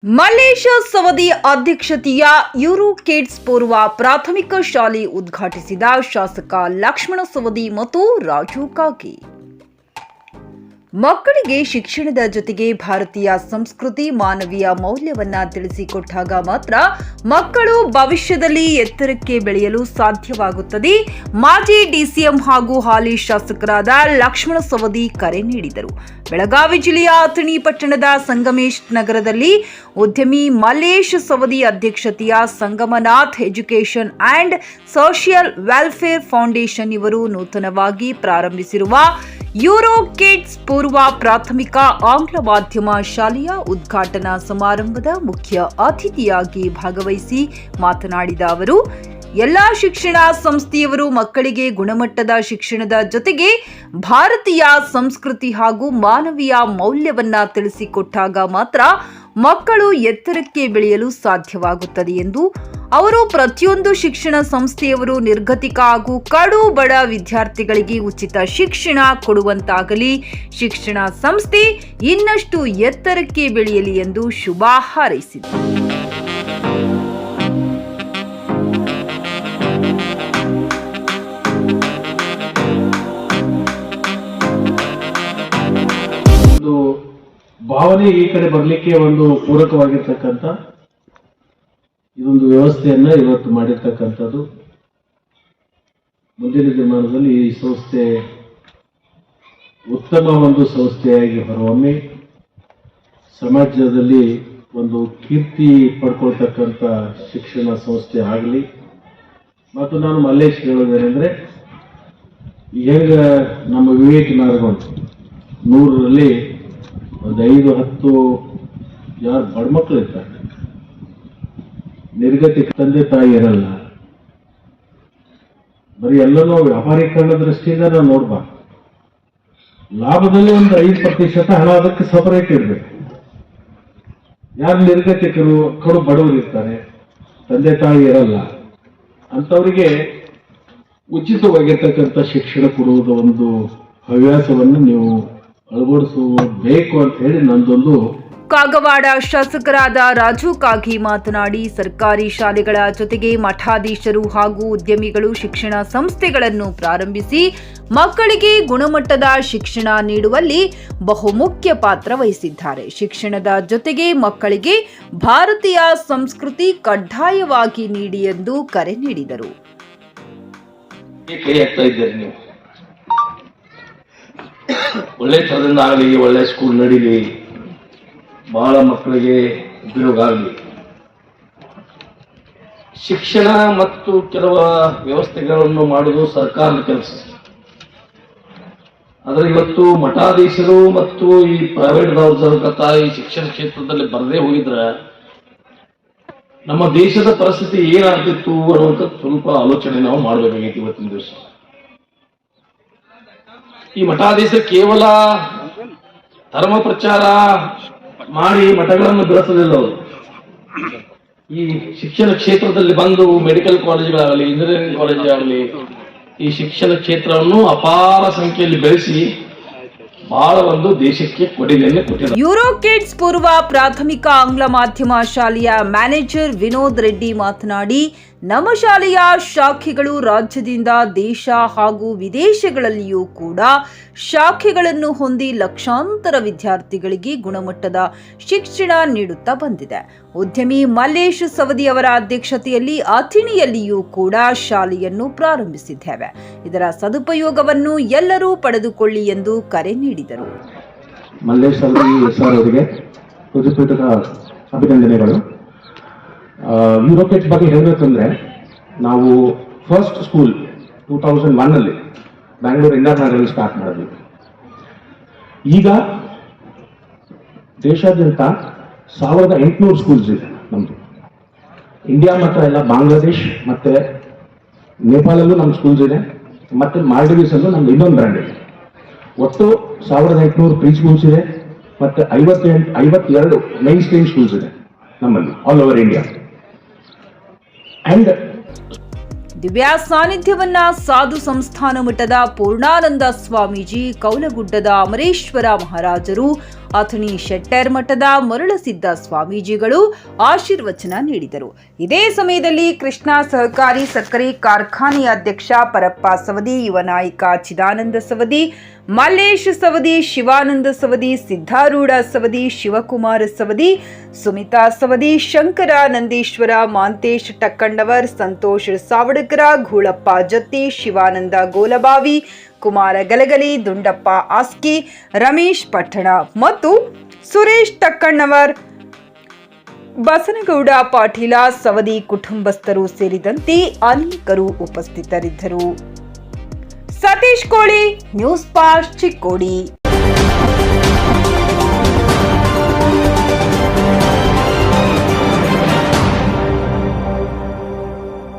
ಮಲ್ಲೇಶ ಸವದಿ ಅಧ್ಯಕ್ಷತೆಯ euro kids ಪೂರ್ವ ಪ್ರಾಥಮಿಕ ಶಾಲೆ ಉದ್ಘಾಟಿಸಿದ ಶಾಸಕ ಲಕ್ಷ್ಮಣ ಸವದಿ ಮತ್ತು ರಾಜು ಕಾಗೆ. ಮಕ್ಕಳಿಗೆ ಶಿಕ್ಷಣದ ಜೊತೆಗೆ ಭಾರತೀಯ ಸಂಸ್ಕೃತಿ ಮಾನವೀಯ ಮೌಲ್ಯವನ್ನ ತಿಳಿಸಿಕೊಟ್ಟಾಗ ಮಾತ್ರ ಮಕ್ಕಳು ಭವಿಷ್ಯದಲ್ಲಿ ಎತ್ತರಕ್ಕೆ ಬೆಳೆಯಲು ಸಾಧ್ಯವಾಗುತ್ತದೆ. ಮಾಜಿ ಡಿಸಿಎಂ ಹಾಗೂ ಹಾಲಿ ಶಾಸಕರಾದ ಲಕ್ಷ್ಮಣ ಸವದಿ ಕರೆ ನೀಡಿದರು. ಬೆಳಗಾವಿ ಜಿಲ್ಲೆಯ ಅಥಣಿ ಪಟ್ಟಣದ ಸಂಗಮೇಶ್ ನಗರದಲ್ಲಿ ಉದ್ಯಮಿ ಮಲ್ಲೇಶ್ ಸವದಿ ಅಧ್ಯಕ್ಷತೆಯ Sangamanath education and social welfare foundation ಇವರು ನೂತನವಾಗಿ ಪ್ರಾರಂಭಿಸಿರುವ ಯೂರೋ ಕಿಡ್ಸ್ ಪೂರ್ವ ಪ್ರಾಥಮಿಕ ಆಂಗ್ಲ ಮಾಧ್ಯಮ ಶಾಲೆಯ ಉದ್ಘಾಟನಾ ಸಮಾರಂಭದ ಮುಖ್ಯ ಅತಿಥಿಯಾಗಿ ಭಾಗವಹಿಸಿ ಮಾತನಾಡಿದ ಅವರು, ಎಲ್ಲಾ ಶಿಕ್ಷಣ ಸಂಸ್ಥೆಯವರು ಮಕ್ಕಳಿಗೆ ಗುಣಮಟ್ಟದ ಶಿಕ್ಷಣದ ಜೊತೆಗೆ ಭಾರತೀಯ ಸಂಸ್ಕೃತಿ ಹಾಗೂ ಮಾನವೀಯ ಮೌಲ್ಯವನ್ನ ತಿಳಿಸಿಕೊಟ್ಟಾಗ ಮಾತ್ರ ಮಕ್ಕಳು ಎತ್ತರಕ್ಕೆ ಬೆಳೆಯಲು ಸಾಧ್ಯವಾಗುತ್ತದೆ ಎಂದು ಅವರು ಪ್ರತಿಯೊಂದು ಶಿಕ್ಷಣ ಸಂಸ್ಥೆಯವರು ನಿರ್ಗತಿಕ ಹಾಗೂ ಕಡು ಬಡ ವಿದ್ಯಾರ್ಥಿಗಳಿಗೆ ಉಚಿತ ಶಿಕ್ಷಣ ಕೊಡುವಂತಾಗಲಿ, ಶಿಕ್ಷಣ ಸಂಸ್ಥೆ ಇನ್ನಷ್ಟು ಎತ್ತರಕ್ಕೆ ಬೆಳೆಯಲಿ ಎಂದು ಶುಭ ಹಾರೈಸಿದರು. ಭಾವನೆ ಈ ಕಡೆ ಬರಲಿಕ್ಕೆ ಒಂದು ಪೂರಕವಾಗಿರ್ತಕ್ಕಂಥ ಇದೊಂದು ವ್ಯವಸ್ಥೆಯನ್ನ ಇವತ್ತು ಮಾಡಿರ್ತಕ್ಕಂಥದ್ದು. ಮುಂದಿನ ದಿನಮಾನದಲ್ಲಿ ಈ ಸಂಸ್ಥೆ ಉತ್ತಮ ಒಂದು ಸಂಸ್ಥೆಯಾಗಿ ಹೊರಹೊಮ್ಮಿ ಸಮಾಜದಲ್ಲಿ ಒಂದು ಕೀರ್ತಿ ಪಡ್ಕೊಳ್ತಕ್ಕಂಥ ಶಿಕ್ಷಣ ಸಂಸ್ಥೆ ಆಗಲಿ. ಮತ್ತು ನಾನು ಮಲ್ಲೇಶ್ ಹೇಳೋದೇನೆಂದ್ರೆ, ಈಗ ನಮ್ಮ ವಿವೇಕನಾರಗಳು 100ರಲ್ಲಿ ಒಂದು 5-10 ಯಾರು ಬಡ ಮಕ್ಕಳು ಇರ್ತಾರೆ, ನಿರ್ಗತಿಕ ತಂದೆ ತಾಯಿ ಇರಲ್ಲ. ಬರೀ ಎಲ್ಲನೂ ವ್ಯಾಪಾರೀಕರಣ ದೃಷ್ಟಿಯಿಂದ ನಾವು ನೋಡ್ಬಾರ್ದು. ಲಾಭದಲ್ಲಿ ಒಂದು 5% ಹಣ ಅದಕ್ಕೆ ಸಪರೇಟ್ ಇರಬೇಕು. ಯಾರು ನಿರ್ಗತಿಕರು ಕಡು ಬಡವರು ಇರ್ತಾರೆ, ತಂದೆ ತಾಯಿ ಇರಲ್ಲ, ಅಂತವರಿಗೆ ಉಚಿತವಾಗಿರ್ತಕ್ಕಂಥ ಶಿಕ್ಷಣ ಕೊಡುವುದು ಒಂದು ಹವ್ಯಾಸವನ್ನು ನೀವು ಅಳವಡಿಸಬೇಕು ಅಂತ ಹೇಳಿ ನಂದೊಂದು. ಕಾಗವಾಡ ಶಾಸಕರಾದ ರಾಜು ಕಾಗೆ ಮಾತನಾಡಿ, ಸರ್ಕಾರಿ ಶಾಲೆಗಳ ಜೊತೆಗೆ ಮಠಾಧೀಶರು ಹಾಗೂ ಉದ್ಯಮಿಗಳು ಶಿಕ್ಷಣ ಸಂಸ್ಥೆಗಳನ್ನು ಪ್ರಾರಂಭಿಸಿ ಮಕ್ಕಳಿಗೆ ಗುಣಮಟ್ಟದ ಶಿಕ್ಷಣ ನೀಡುವಲ್ಲಿ ಬಹುಮುಖ್ಯ ಪಾತ್ರ ವಹಿಸಿದ್ದಾರೆ. ಶಿಕ್ಷಣದ ಜೊತೆಗೆ ಮಕ್ಕಳಿಗೆ ಭಾರತೀಯ ಸಂಸ್ಕೃತಿ ಕಡ್ಡಾಯವಾಗಿ ನೀಡಿ ಎಂದು ಕರೆ ನೀಡಿದರು. ಒಳ್ಳೆ ತರದಿಂದ ಆಗಲಿ, ಒಳ್ಳೆ ಸ್ಕೂಲ್ ನಡೀಲಿ, ಬಹಳ ಮಕ್ಕಳಿಗೆ ಉಪಯೋಗ ಆಗಲಿ. ಶಿಕ್ಷಣ ಮತ್ತು ಕೆಲವು ವ್ಯವಸ್ಥೆಗಳನ್ನು ಮಾಡುವುದು ಸರ್ಕಾರದ ಕೆಲಸ. ಆದರೆ ಇವತ್ತು ಮಠಾಧೀಶರು ಮತ್ತು ಈ ಪ್ರೈವೇಟ್ ದೌರ್ಜನ್ಯಕತ ಈ ಶಿಕ್ಷಣ ಕ್ಷೇತ್ರದಲ್ಲಿ ಬರದೇ ಹೋಗಿದ್ರೆ ನಮ್ಮ ದೇಶದ ಪರಿಸ್ಥಿತಿ ಏನಾಗ್ತಿತ್ತು ಅನ್ನುವಂಥದ್ದು ಸ್ವಲ್ಪ ಆಲೋಚನೆ ನಾವು ಮಾಡಬೇಕಾಗಿತ್ತು ಇವತ್ತಿನ ದಿವಸ. ಈ ಮಠಾಧೀಶ ಕೇವಲ ಧರ್ಮ ಪ್ರಚಾರ ಮಾಡಿ ಮಠಗಳನ್ನು ಬೆಳೆಸಲಿಲ್ಲ. ಅವರು ಈ ಶಿಕ್ಷಣ ಕ್ಷೇತ್ರದಲ್ಲಿ ಬಂದು ಮೆಡಿಕಲ್ ಕಾಲೇಜುಗಳಾಗಲಿ, ಇಂಜಿನಿಯರಿಂಗ್ ಕಾಲೇಜಾಗಲಿ, ಈ ಶಿಕ್ಷಣ ಕ್ಷೇತ್ರವನ್ನು ಅಪಾರ ಸಂಖ್ಯೆಯಲ್ಲಿ ಬೆಳೆಸಿ ಬಹಳ ಒಂದು ದೇಶಕ್ಕೆ ಕೊಡುಗೆಯನ್ನು ಕೊಟ್ಟಿದ್ದಾರೆ. ಯೂರೋ ಕಿಡ್ಸ್ ಪೂರ್ವ ಪ್ರಾಥಮಿಕ ಆಂಗ್ಲ ಮಾಧ್ಯಮ ಶಾಲೆಯ ಮ್ಯಾನೇಜರ್ ವಿನೋದ್ ರೆಡ್ಡಿ ಮಾತನಾಡಿ, ನಮ್ಮ ಶಾಲೆಯ ಶಾಖೆಗಳು ರಾಜ್ಯದಿಂದ ದೇಶ ಹಾಗೂ ವಿದೇಶಗಳಲ್ಲಿಯೂ ಕೂಡ ಶಾಖೆಗಳನ್ನು ಹೊಂದಿ ಲಕ್ಷಾಂತರ ವಿದ್ಯಾರ್ಥಿಗಳಿಗೆ ಗುಣಮಟ್ಟದ ಶಿಕ್ಷಣ ನೀಡುತ್ತಾ ಬಂದಿದೆ. ಉದ್ಯಮಿ ಮಲ್ಲೇಶ್ ಸವದಿ ಅವರ ಅಧ್ಯಕ್ಷತೆಯಲ್ಲಿ ಅಥಣಿಯಲ್ಲಿಯೂ ಕೂಡ ಶಾಲೆಯನ್ನು ಪ್ರಾರಂಭಿಸಿದ್ದೇವೆ. ಇದರ ಸದುಪಯೋಗವನ್ನು ಎಲ್ಲರೂ ಪಡೆದುಕೊಳ್ಳಿ ಎಂದು ಕರೆ ನೀಡಿದರು. ಮಲ್ಲೇಶ್ ಸವದಿ ಸರ್ ಅವರಿಗೆ ಹೃದಯಪೂರ್ವಕ ಅಭಿನಂದನೆಗಳು. ಯೂರೋ ಕಿಡ್ಸ್ ಬಗ್ಗೆ ಹೇಳಬೇಕಂದ್ರೆ, ನಾವು ಫಸ್ಟ್ ಸ್ಕೂಲ್ 2001 ಬ್ಯಾಂಗ್ಳೂರ್ ಇಂಡರ್ನಗರಲ್ಲಿ ಸ್ಟಾರ್ಟ್ ಮಾಡಿದ್ವಿ. ಈಗ ದೇಶಾದ್ಯಂತ 1800 ಸ್ಕೂಲ್ಸ್ ಇದೆ ನಮ್ದು. ಇಂಡಿಯಾ ಮಾತ್ರ ಇಲ್ಲ, ಬಾಂಗ್ಲಾದೇಶ್ ಮತ್ತೆ ನೇಪಾಳಲ್ಲೂ ನಮ್ಮ ಸ್ಕೂಲ್ಸ್ ಇದೆ, ಮತ್ತೆ ಮಾಲ್ಡೀವ್ಸ್ ಅಲ್ಲೂ ನಮ್ದು ಇನ್ನೊಂದು ಬ್ರ್ಯಾಂಡ್ ಇದೆ. ಒಟ್ಟು 1800 ಪ್ರೀ ಸ್ಕೂಲ್ಸ್ ಇದೆ, ಮತ್ತೆ 52 ಮೈನ್ ಸ್ಟ್ರೀಮ್ ಸ್ಕೂಲ್ಸ್ ಇದೆ ನಮ್ಮಲ್ಲಿ ಆಲ್ ಓವರ್ ಇಂಡಿಯಾ. ಅಂಡ್ ದಿವ್ಯಾ ಸಾನ್ನಿಧ್ಯವನ್ನ ಸಾಧು ಸಂಸ್ಥಾನ ಮಠದ ಪೂರ್ಣಾನಂದ ಸ್ವಾಮೀಜಿ, ಕೌಲಗುಡ್ಡದ ಅಮರೇಶ್ವರ ಮಹಾರಾಜರು, ಅಥಣಿ ಶೆಟ್ಟರ್ ಮಠದ ಮರಳಸಿದ್ದ ಸ್ವಾಮೀಜಿಗಳು ಆಶೀರ್ವಚನ ನೀಡಿದರು. ಇದೇ ಸಮಯದಲ್ಲಿ ಕೃಷ್ಣ ಸಹಕಾರಿ ಸಕ್ಕರೆ ಕಾರ್ಖಾನೆಯ ಅಧ್ಯಕ್ಷ ಪರಪ್ಪ ಸವದಿ, ಯುವ ನಾಯಕ ಚಿದಾನಂದ ಸವದಿ, ಮಲ್ಲೇಶ್ ಸವದಿ, ಶಿವಾನಂದ ಸವದಿ, ಸಿದ್ಧಾರೂಢ ಸವದಿ, ಶಿವಕುಮಾರ ಸವದಿ, ಸುಮಿತಾ ಸವದಿ, ಶಂಕರ ನಂದೀಶ್ವರ, ಮಾಂತೇಶ್ ಟಕ್ಕಣ್ಣವರ್, ಸಂತೋಷ್ ಸಾವಡಕರ, ಘೂಳಪ್ಪ ಜತ್ತಿ, ಶಿವಾನಂದ ಗೋಲಬಾವಿ, ಕುಮಾರ ಗಲಗಲಿ, ದುಂಡಪ್ಪ ಆಸ್ಕಿ, ರಮೇಶ್ ಪಟ್ಟಣ ಮತ್ತು ಸುರೇಶ್ ಟಕ್ಕಣ್ಣವರ್, ಬಸನಗೌಡ ಪಾಟೀಲ ಸವದಿ ಕುಟುಂಬಸ್ಥರು ಸೇರಿದಂತೆ ಅನೇಕರು ಉಪಸ್ಥಿತರಿದ್ದರು. ಸತೀಶ್ ಕೋಳಿ, ನ್ಯೂಸ್ ಪಾಸ್ಟ್, ಚಿಕ್ಕೋಡಿ.